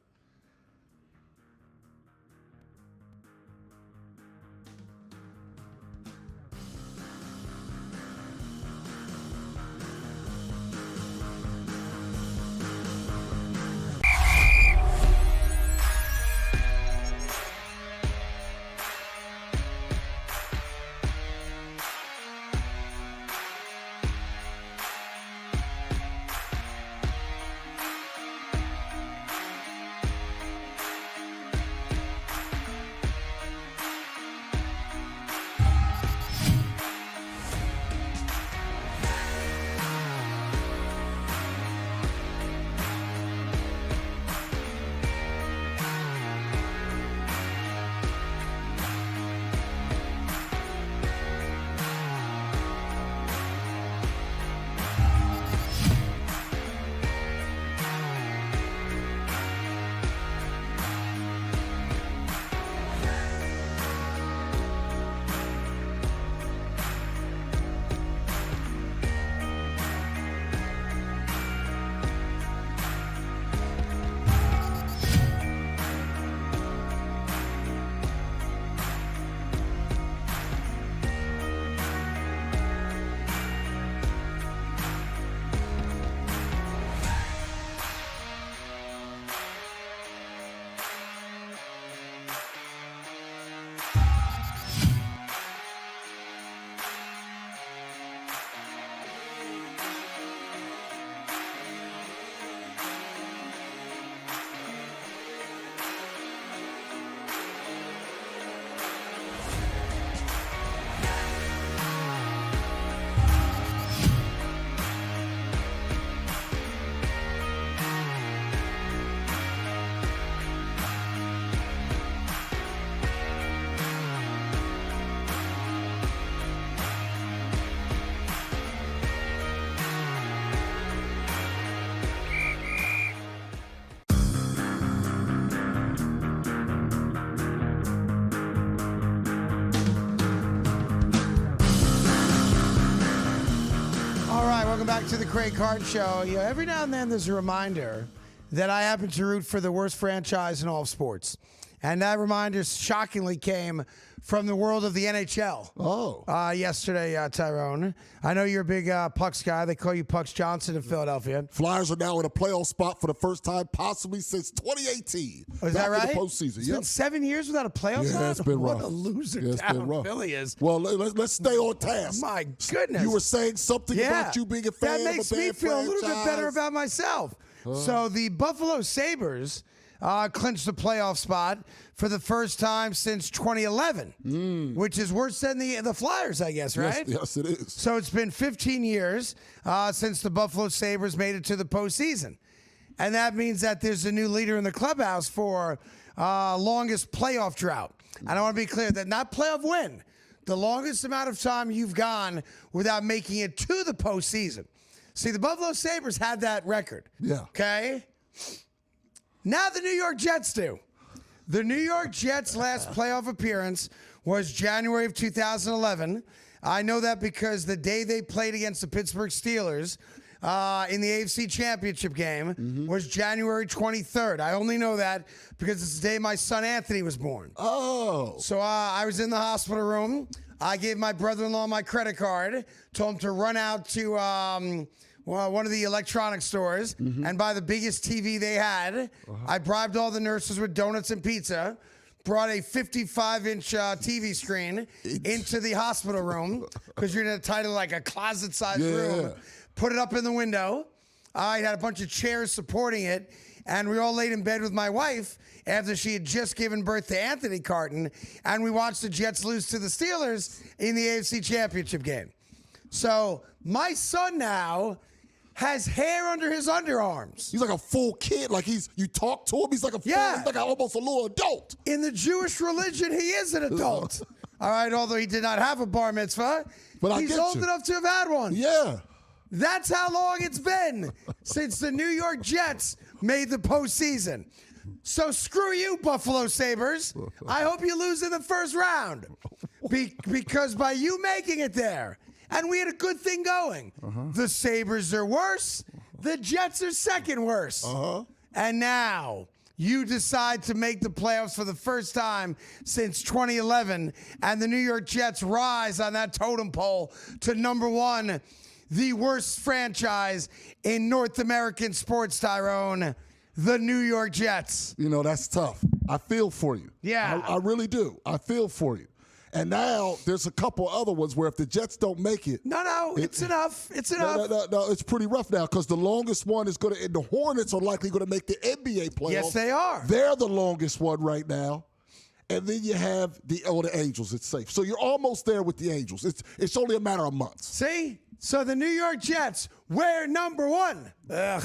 Welcome back to the Craig Carton Show. You know, every now and then there's a reminder that I happen to root for the worst franchise in all of sports. And that reminder shockingly came from the world of the NHL. Yesterday, Tyrone. I know you're a big Pucks guy. They call you Pucks Johnson in Philadelphia. Flyers are now in a playoff spot for the first time possibly since 2018. Oh, is that right? In the postseason. It's been 7 years without a playoff spot? Yeah, it's been rough. What a loser it's town been rough. Philly is. Well, let's stay on task. My goodness. You were saying something about you being a fan that makes of a me bad feel a little bit franchise. better about myself. So the Buffalo Sabres clinched the playoff spot for the first time since 2011, which is worse than the Flyers, I guess, right? Yes, it is. So it's been 15 years since the Buffalo Sabres made it to the postseason. And that means that there's a new leader in the clubhouse for longest playoff drought. And I want to be clear that not playoff win, the longest amount of time you've gone without making it to the postseason. See, the Buffalo Sabres had that record. Yeah. Okay? Now the New York Jets do. The New York Jets' last playoff appearance was January of 2011. I know that because the day they played against the Pittsburgh Steelers in the AFC Championship game was January 23rd. I only know that because it's the day my son Anthony was born. Oh. So I was in the hospital room. I gave my brother-in-law my credit card, told him to run out to one of the electronic stores and buy the biggest TV they had. I bribed all the nurses with donuts and pizza, brought a 55-inch TV screen into the hospital room because you're in a tight, like a closet-sized room. Put it up in the window. I had a bunch of chairs supporting it, and we all laid in bed with my wife after she had just given birth to Anthony Carton, and we watched the Jets lose to the Steelers in the AFC Championship game. So my son now has hair under his underarms. He's like a full kid. Like you talk to him, he's like he's like almost a little adult. In the Jewish religion, he is an adult. All right, although he did not have a bar mitzvah, but he's old enough to have had one. Yeah. That's how long it's been since the New York Jets made the postseason. So screw you, Buffalo Sabres. I hope you lose in the first round. Because by you making it there, and we had a good thing going, the Sabres are worse, the Jets are second worst. And now you decide to make the playoffs for the first time since 2011, and the New York Jets rise on that totem pole to number one, the worst franchise in North American sports, Tyrone, the New York Jets. You know, that's tough. I feel for you. Yeah. I really do. I feel for you. And now there's a couple other ones where if the Jets don't make it. No, it's enough. It's enough. No, it's pretty rough now because the longest one is going to, and the Hornets are likely going to make the NBA playoffs. Yes, they are. They're the longest one right now. And then you have the Angels. It's safe. So you're almost there with the Angels. It's only a matter of months. See? So the New York Jets, we're number one. Ugh.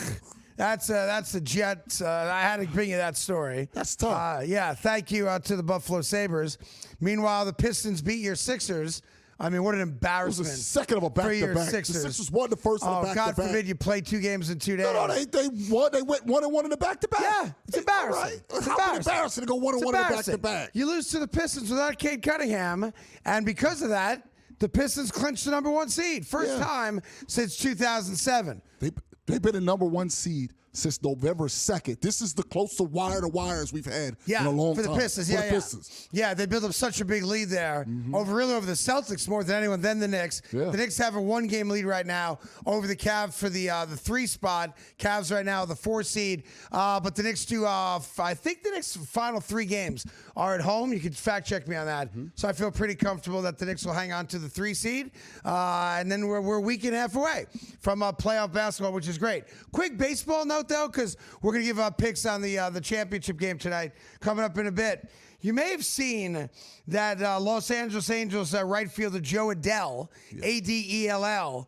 That's the Jets. I had to bring you that story. That's tough. Yeah, thank you to the Buffalo Sabres. Meanwhile, the Pistons beat your Sixers. I mean, what an embarrassment. It was a second of a for your back-to-back. Sixers. The Sixers won the first of the back-to-back. God forbid you play 2 games in 2 days. No, they won. They went 1-1 in the back-to-back. Yeah, it's embarrassing. Right. It's embarrassing to go 1-1 in the back-to-back. You lose to the Pistons without Cade Cunningham, and because of that, the Pistons clinched the number 1 seed. First time since 2007. They've been a number 1 seed since November 2nd. This is the closest wire to wires we've had in a long time. For the Pistons. Yeah, they built up such a big lead there over the Celtics more than anyone, then the Knicks. Yeah. The Knicks have a 1-game lead right now over the Cavs for the 3 spot. Cavs right now the 4 seed. But the Knicks do, I think the Knicks' final 3 games are at home. You can fact check me on that. So I feel pretty comfortable that the Knicks will hang on to the 3 seed. And then we're a week and a half away from playoff basketball, which is great. Quick baseball note, though, because we're going to give picks on the championship game tonight coming up in a bit. You may have seen that Los Angeles Angels right fielder Joe Adell, A-D-E-L-L,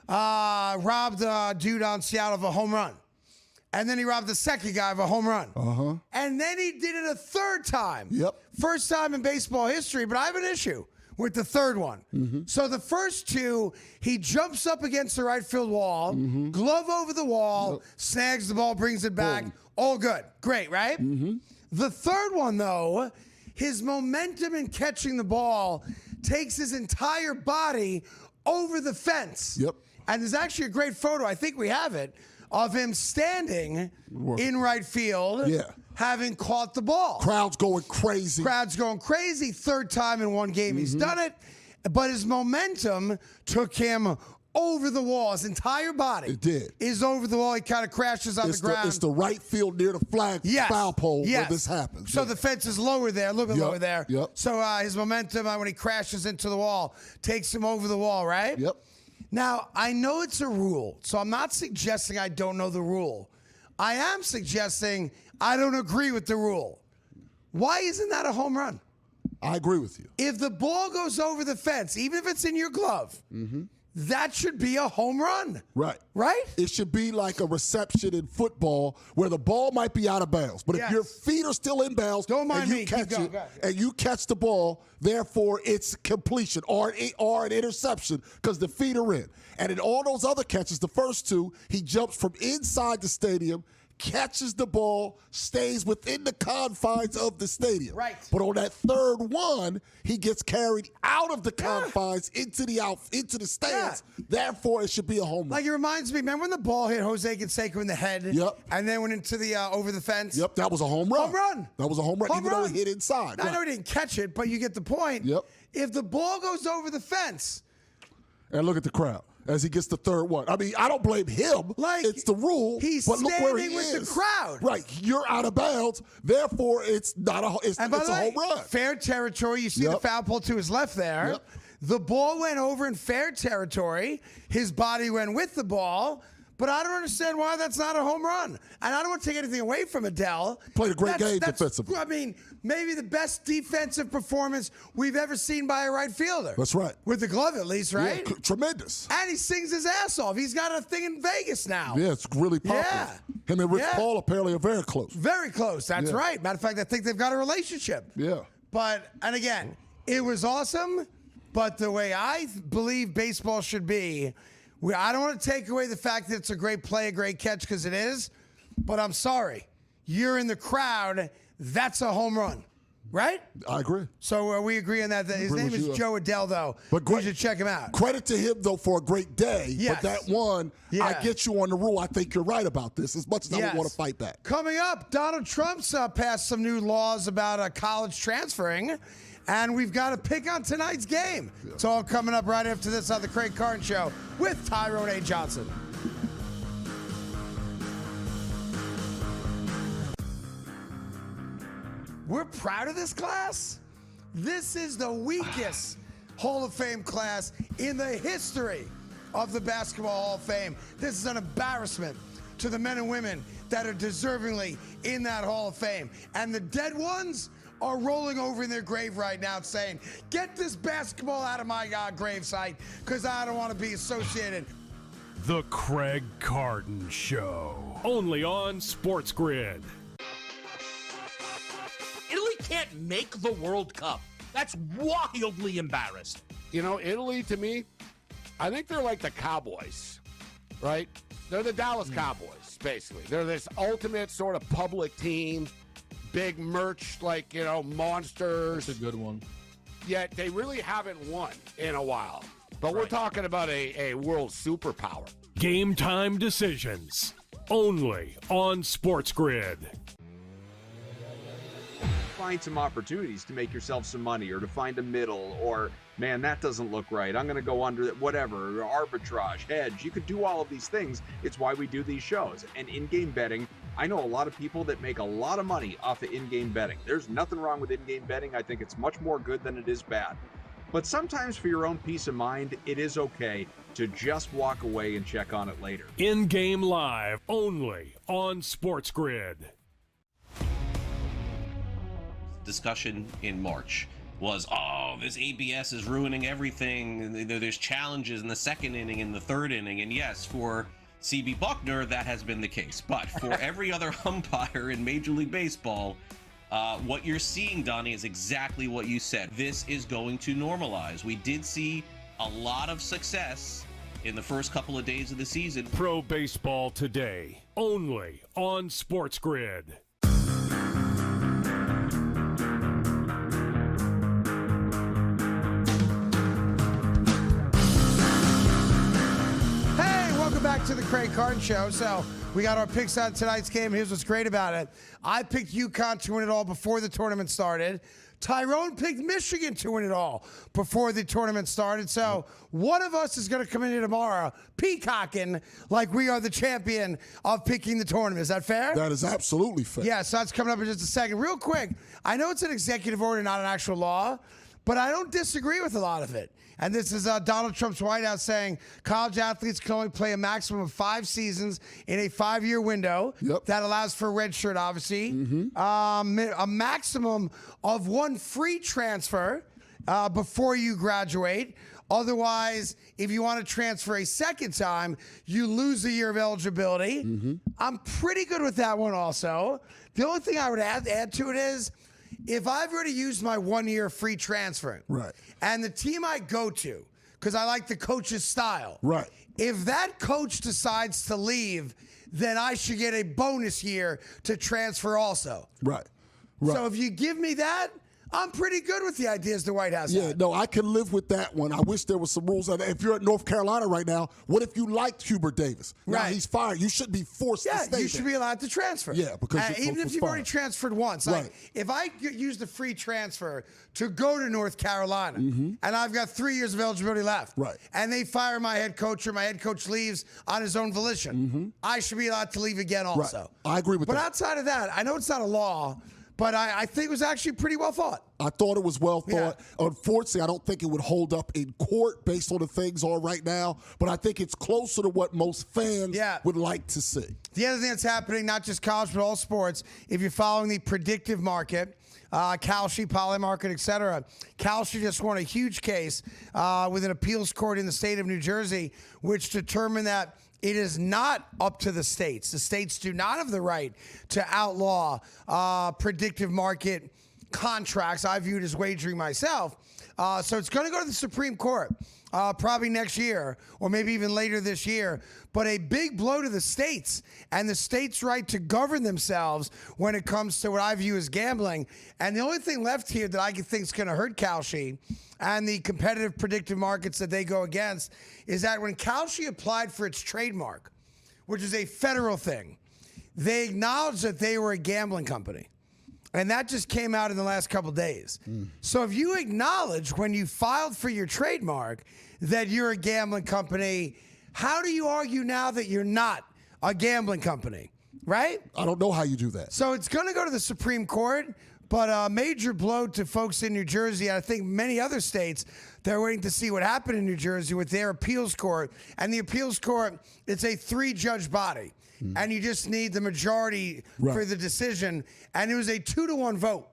robbed a dude on Seattle of a home run. And then he robbed the second guy of a home run. And then he did it a third time. First time in baseball history, but I have an issue with the third one. So the first 2, he jumps up against the right field wall, glove over the wall, snags the ball, brings it back. Boom. All good. Great, right? The third one, though, his momentum in catching the ball takes his entire body over the fence. And there's actually a great photo, I think we have it, of him standing in right field, having caught the ball. Crowd's going crazy. Third time in one game he's done it. But his momentum took him over the wall. His entire body is over the wall. He kind of crashes on the ground. It's the right field near the flag foul pole where this happens. So the fence is lower there, a little bit lower there. So his momentum when he crashes into the wall takes him over the wall, right? Now, I know it's a rule, so I'm not suggesting I don't know the rule. I am suggesting I don't agree with the rule. Why isn't that a home run? I agree with you. If the ball goes over the fence, even if it's in your glove, that should be a home run. Right. Right? It should be like a reception in football where the ball might be out of bounds. But if your feet are still in bounds and you catch it and you catch the ball, therefore it's completion or an interception because the feet are in. And in all those other catches, the first two, he jumps from inside the stadium, catches the ball, stays within the confines of the stadium. Right. But on that third one, he gets carried out of the confines into the stands. Therefore, it should be a home run. Like it reminds me, remember when the ball hit Jose Canseco in the head? And then went into the over the fence? That was a home run. Home run. That was a home run, even though it hit inside. I know he didn't catch it, but you get the point. If the ball goes over the fence. And look at the crowd as he gets the third one. I mean, I don't blame him. It's the rule. But look where he with is. the crowd. Right. You're out of bounds. Therefore, it's not it's and by a the way, home run. Fair territory. You see the foul pole to his left there. The ball went over in fair territory. His body went with the ball. But I don't understand why that's not a home run. And I don't want to take anything away from Adele. Played a great game defensively. I mean, maybe the best defensive performance we've ever seen by a right fielder. That's right. With the glove, at least, right? Yeah, tremendous. And he sings his ass off. He's got a thing in Vegas now. Yeah, it's really popular. Him and Rich Paul apparently are very close. Very close. That's right. Matter of fact, I think they've got a relationship. But, and again, it was awesome. But the way I believe baseball should be, I don't want to take away the fact that it's a great play, a great catch, because it is. But I'm sorry. You're in the crowd. That's a home run. Right? I agree. So we agree on that. His name is Joe Adele, though. But you should check him out. Credit to him, though, for a great day. But that one, I get you on the rule. I think you're right about this, as much as I would want to fight back. Coming up, Donald Trump's passed some new laws about college transferring. And we've got to pick on tonight's game. It's all coming up right after this on the Craig Carton Show with Tyrone A. Johnson. We're proud of this class. This is the weakest Hall of Fame class in the history of the Basketball Hall of Fame. This is an embarrassment to the men and women that are deservingly in that Hall of Fame. And the dead ones are rolling over in their grave right now saying, get this basketball out of my gravesite because I don't want to be associated. The Craig Carton Show. Only on SportsGrid. Italy can't make the World Cup. That's wildly embarrassed. You know, Italy, to me, I think they're like the Cowboys, right? They're the Dallas Cowboys, basically. They're this ultimate sort of public team. Big merch, like, you know, monsters. That's a good one. Yet they really haven't won in a while. But we're talking about a world superpower. Game time decisions. Only on SportsGrid. Find some opportunities to make yourself some money or to find a middle or, man, that doesn't look right. I'm going to go under whatever, arbitrage, hedge. You could do all of these things. It's why we do these shows. And in-game betting, I know a lot of people that make a lot of money off of in-game betting. There's nothing wrong with in-game betting. I think it's much more good than it is bad. But sometimes for your own peace of mind, it is okay to just walk away and check on it later. In-game live, only on SportsGrid. Discussion in March was, this ABS is ruining everything. There's challenges in the second inning and the third inning. And yes, for CB Buckner, that has been the case. But for every other umpire in Major League Baseball, what you're seeing, Donnie, is exactly what you said. This is going to normalize. We did see a lot of success in the first couple of days of the season. Pro Baseball Today, only on SportsGrid. to the Craig Carton Show. So we got our picks on tonight's game. Here's what's great about it. I picked UConn to win it all before the tournament started. Tyrone picked Michigan to win it all before the tournament started. So one of us is going to come in here tomorrow peacocking like we are the champion of picking the tournament. Is that fair? That is absolutely fair. Yeah, so that's coming up in just a second. Real quick, I know it's an executive order, not an actual law, but I don't disagree with a lot of it. And this is Donald Trump's White House saying college athletes can only play a maximum of 5 seasons in a 5-year window. Yep. That allows for a red shirt, obviously. A maximum of 1 free transfer before you graduate. Otherwise, if you want to transfer a second time, you lose a year of eligibility. I'm pretty good with that one also. The only thing I would add to it is, if I've already used my 1-year free transfer, right, and the team I go to, because I like the coach's style, right, if that coach decides to leave, then I should get a bonus year to transfer also. Right. So if you give me that, I'm pretty good with the ideas the White House had. No, I can live with that one. I wish there was some rules. If you're at North Carolina right now, what if you liked Hubert Davis? Now he's fired. You shouldn't be forced to stay you should be allowed to transfer. Yeah, because even if you've already transferred once. Right. Like, if I use the free transfer to go to North Carolina, and I've got 3 years of eligibility left, and they fire my head coach or my head coach leaves on his own volition, I should be allowed to leave again also. I agree with that. But outside of that, I know it's not a law, but I think it was actually pretty well thought. I thought it was well thought. Unfortunately, I don't think it would hold up in court based on the things are right now, but I think it's closer to what most fans would like to see. The other thing that's happening, not just college, but all sports, if you're following the predictive market, Kalshi, Polymarket, etc. Kalshi just won a huge case with an appeals court in the state of New Jersey, which determined that it is not up to the states. The states do not have the right to outlaw predictive market contracts. I view it as wagering myself. So it's going to go to the Supreme Court probably next year or maybe even later this year. But a big blow to the states and the states' right to govern themselves when it comes to what I view as gambling. And the only thing left here that I think is going to hurt Kalshi and the competitive predictive markets that they go against is that when Kalshi applied for its trademark, which is a federal thing, they acknowledged that they were a gambling company. And that just came out in the last couple days. So if you acknowledge when you filed for your trademark that you're a gambling company, how do you argue now that you're not a gambling company, right? I don't know how you do that. So it's going to go to the Supreme Court, but a major blow to folks in New Jersey, and I think many other states. They're waiting to see what happened in New Jersey with their appeals court. And the appeals court, it's a 3-judge body. And you just need the majority for the decision. And it was a 2-to-1 vote.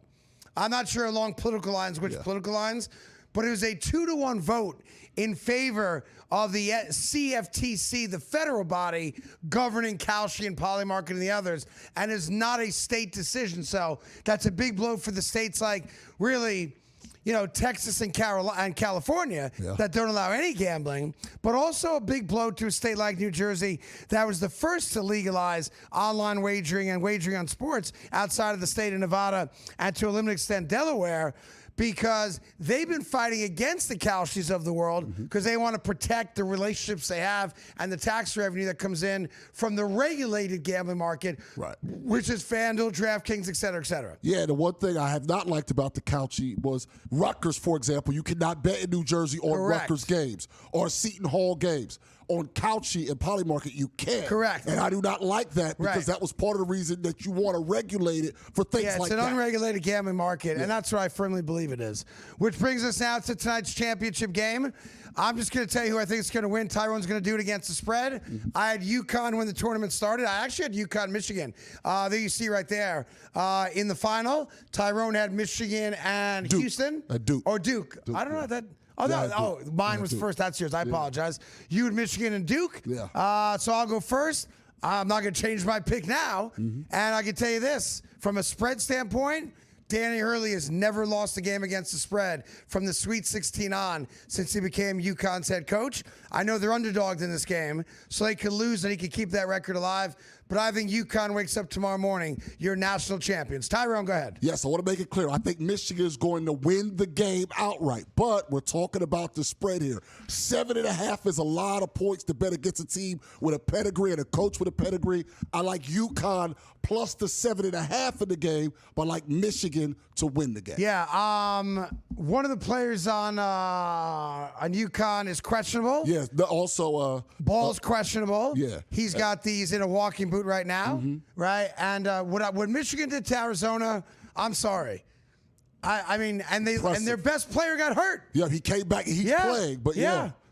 I'm not sure along political lines, which political lines, but it was a 2-to-1 vote in favor of the CFTC, the federal body governing Kalshi and Polymarket and the others, and is not a state decision. So that's a big blow for the states like really, Texas and California that don't allow any gambling, but also a big blow to a state like New Jersey that was the first to legalize online wagering and wagering on sports outside of the state of Nevada and to a limited extent Delaware, because they've been fighting against the Kalshis of the world because they want to protect the relationships they have and the tax revenue that comes in from the regulated gambling market, which is FanDuel, DraftKings, et cetera, et cetera. Yeah, the one thing I have not liked about the Kalshi was Rutgers, for example. You cannot bet in New Jersey on Rutgers games or Seton Hall games. On Kalshi and Polymarket, you can. Correct. And I do not like that because that was part of the reason that you want to regulate it for things like that. Yeah, it's an unregulated gambling market, and that's what I firmly believe it is. Which brings us now to tonight's championship game. I'm just going to tell you who I think is going to win. Tyrone's going to do it against the spread. I had UConn when the tournament started. I actually had UConn, Michigan. There you see right there. In the final, Tyrone had Michigan and Duke. Houston. Duke. Or Duke. I don't know that. Oh, no. Oh, mine was first. That's yours. I apologize. You and Michigan and Duke. Yeah. So I'll go first. I'm not going to change my pick now. And I can tell you this. From a spread standpoint, Danny Hurley has never lost a game against the spread from the Sweet 16 on since he became UConn's head coach. I know they're underdogged in this game, so they could lose and he could keep that record alive. but I think UConn wakes up tomorrow morning, you're national champions. Tyrone, go ahead. Yes, I want to make it clear. I think Michigan is going to win the game outright, but we're talking about the spread here. 7.5 is a lot of points to bet against a team with a pedigree and a coach with a pedigree. I like UConn plus the 7.5 in the game, but I like Michigan to win the game. Yeah, one of the players on UConn is questionable. Yeah, also Ball's questionable. Yeah. He's got these in a walking boot right now, right? And what Michigan did to Arizona, I'm sorry. I mean, and their best player got hurt. Yeah, he came back and he's playing, but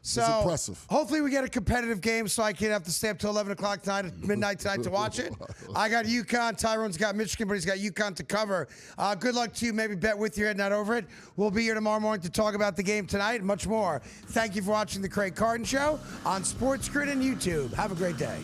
so it's impressive. Hopefully we get a competitive game so I can have to stay up till 11 o'clock tonight at midnight tonight to watch it. I got UConn. Tyrone's got Michigan, but he's got UConn to cover. Good luck to you. Maybe bet with your head, not over it. We'll be here tomorrow morning to talk about the game tonight and much more. Thank you for watching the Craig Carton Show on SportsGrid and YouTube. Have a great day.